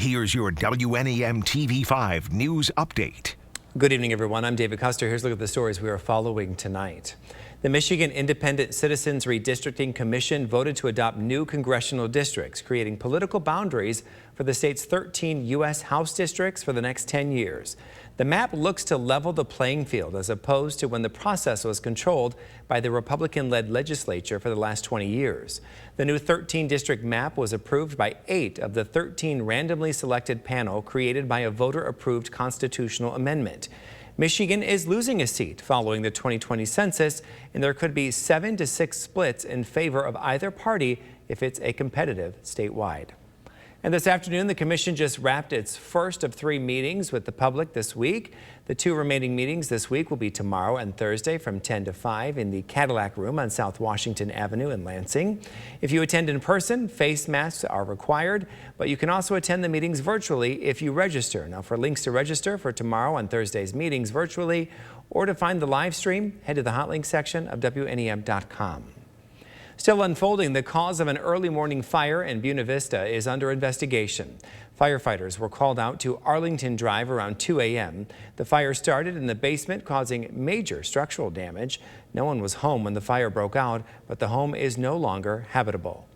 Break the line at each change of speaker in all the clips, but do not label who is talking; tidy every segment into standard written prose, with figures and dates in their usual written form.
Here's your WNEM TV5 news update.
Good evening, everyone. I'm David Custer. Here's a look at the stories we are following tonight. The Michigan Independent Citizens Redistricting Commission voted to adopt new congressional districts, creating political boundaries for the state's 13 U.S. House districts for the next 10 years. The map looks to level the playing field as opposed to when the process was controlled by the Republican-led legislature for the last 20 years. The new 13-district map was approved by 8 of the 13 randomly selected panel created by a voter-approved constitutional amendment. Michigan is losing a seat following the 2020 census, and there could be 7 to 6 splits in favor of either party if it's a competitive statewide. And this afternoon, the commission just wrapped its first of 3 meetings with the public this week. The 2 remaining meetings this week will be tomorrow and Thursday from 10 to 5 in the Cadillac Room on South Washington Avenue in Lansing. If you attend in person, face masks are required, but you can also attend the meetings virtually if you register. Now, for links to register for tomorrow and Thursday's meetings virtually or to find the live stream, head to the hot link section of WNEM.com. Still unfolding, the cause of an early morning fire in Buena Vista is under investigation. Firefighters were called out to Arlington Drive around 2 a.m. The fire started in the basement, causing major structural damage. No one was home when the fire broke out, but the home is no longer habitable.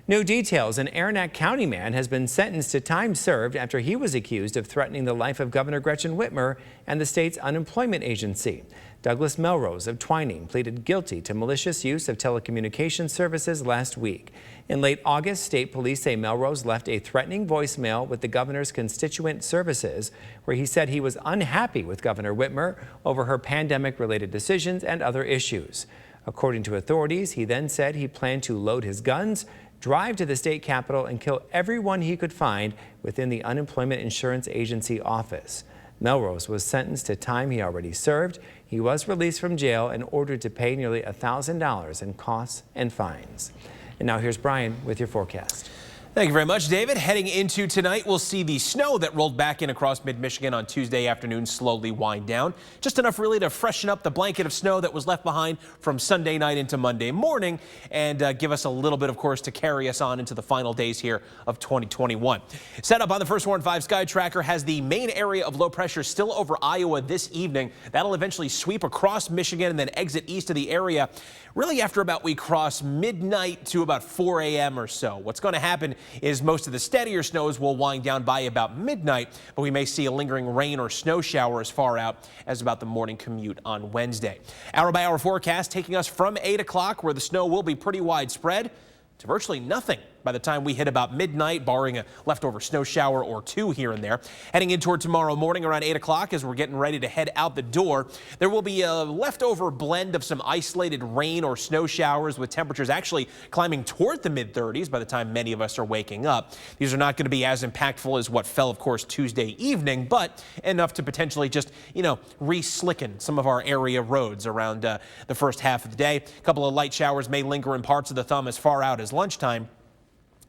New details: an Aranac County man has been sentenced to time served after he was accused of threatening the life of Governor Gretchen Whitmer and the state's unemployment agency. Douglas Melrose of Twining pleaded guilty to malicious use of telecommunications services last week. In late August, state police say Melrose left a threatening voicemail with the governor's constituent services, where he said he was unhappy with Governor Whitmer over her pandemic-related decisions and other issues. According to authorities, he then said he planned to load his guns, drive to the state capitol, and kill everyone he could find within the Unemployment Insurance Agency office. Melrose was sentenced to time he already served. He was released from jail and ordered to pay nearly $1,000 in costs and fines. And now here's Brian with your forecast.
Thank you very much, David. Heading into tonight, we'll see the snow that rolled back in across mid-Michigan on Tuesday afternoon slowly wind down. Just enough really to freshen up the blanket of snow that was left behind from Sunday night into Monday morning and give us a little bit, of course, to carry us on into the final days here of 2021. Set up on the First Warn 5 Sky Tracker has the main area of low pressure still over Iowa this evening. That'll eventually sweep across Michigan and then exit east of the area really after about we cross midnight to about 4 a.m. or so. What's going to happen is most of the steadier snows will wind down by about midnight, but we may see a lingering rain or snow shower as far out as about the morning commute on Wednesday. Hour-by-hour forecast taking us from 8 o'clock, where the snow will be pretty widespread, to virtually nothing by the time we hit about midnight, barring a leftover snow shower or 2 here and there. Heading in toward tomorrow morning around 8 o'clock as we're getting ready to head out the door, there will be a leftover blend of some isolated rain or snow showers with temperatures actually climbing toward the mid-30s by the time many of us are waking up. These are not going to be as impactful as what fell, of course, Tuesday evening, but enough to potentially just, re-slicken some of our area roads around the first half of the day. A couple of light showers may linger in parts of the thumb as far out as lunchtime.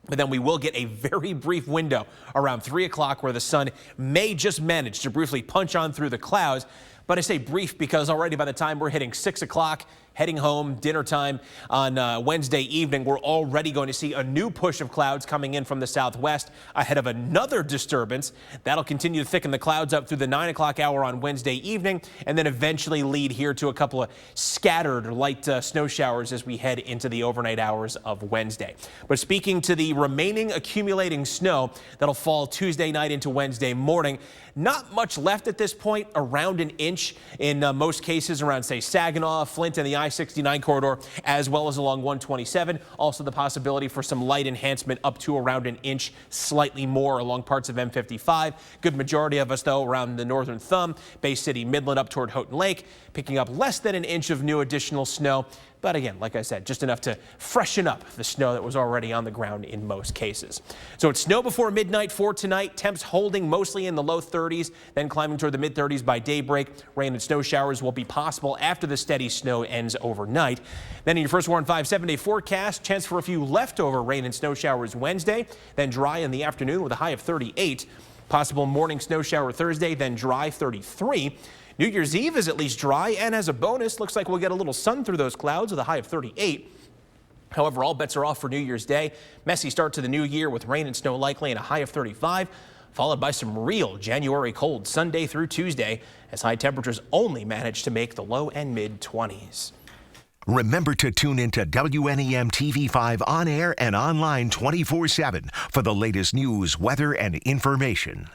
But then we will get a very brief window around 3 o'clock where the sun may just manage to briefly punch on through the clouds. But I say brief because already by the time we're hitting 6 o'clock, heading home, dinner time on Wednesday evening, we're already going to see a new push of clouds coming in from the southwest ahead of another disturbance. That'll continue to thicken the clouds up through the 9 o'clock hour on Wednesday evening and then eventually lead here to a couple of scattered light snow showers as we head into the overnight hours of Wednesday. But speaking to the remaining accumulating snow that'll fall Tuesday night into Wednesday morning, not much left at this point, around an inch in most cases around, say, Saginaw, Flint, and the I-69 corridor, as well as along 127. Also the possibility for some light enhancement up to around an inch, slightly more along parts of M55. Good majority of us, though, around the northern thumb, Bay City, Midland, up toward Houghton Lake, picking up less than an inch of new additional snow. But again, like I said, just enough to freshen up the snow that was already on the ground in most cases. So it's snow before midnight for tonight. Temps holding mostly in the low 30s, then climbing toward the mid 30s by daybreak. Rain and snow showers will be possible after the steady snow ends overnight. Then in your First Warn 5 7-day forecast, chance for a few leftover rain and snow showers Wednesday, then dry in the afternoon with a high of 38. Possible morning snow shower Thursday, then dry 33. New Year's Eve is at least dry, and as a bonus, looks like we'll get a little sun through those clouds with a high of 38. However, all bets are off for New Year's Day. Messy start to the new year with rain and snow likely and a high of 35. followed by some real January cold Sunday through Tuesday, as high temperatures only manage to make the low and mid-20s.
Remember to tune into WNEM TV5 on air and online 24/7 for the latest news, weather, and information.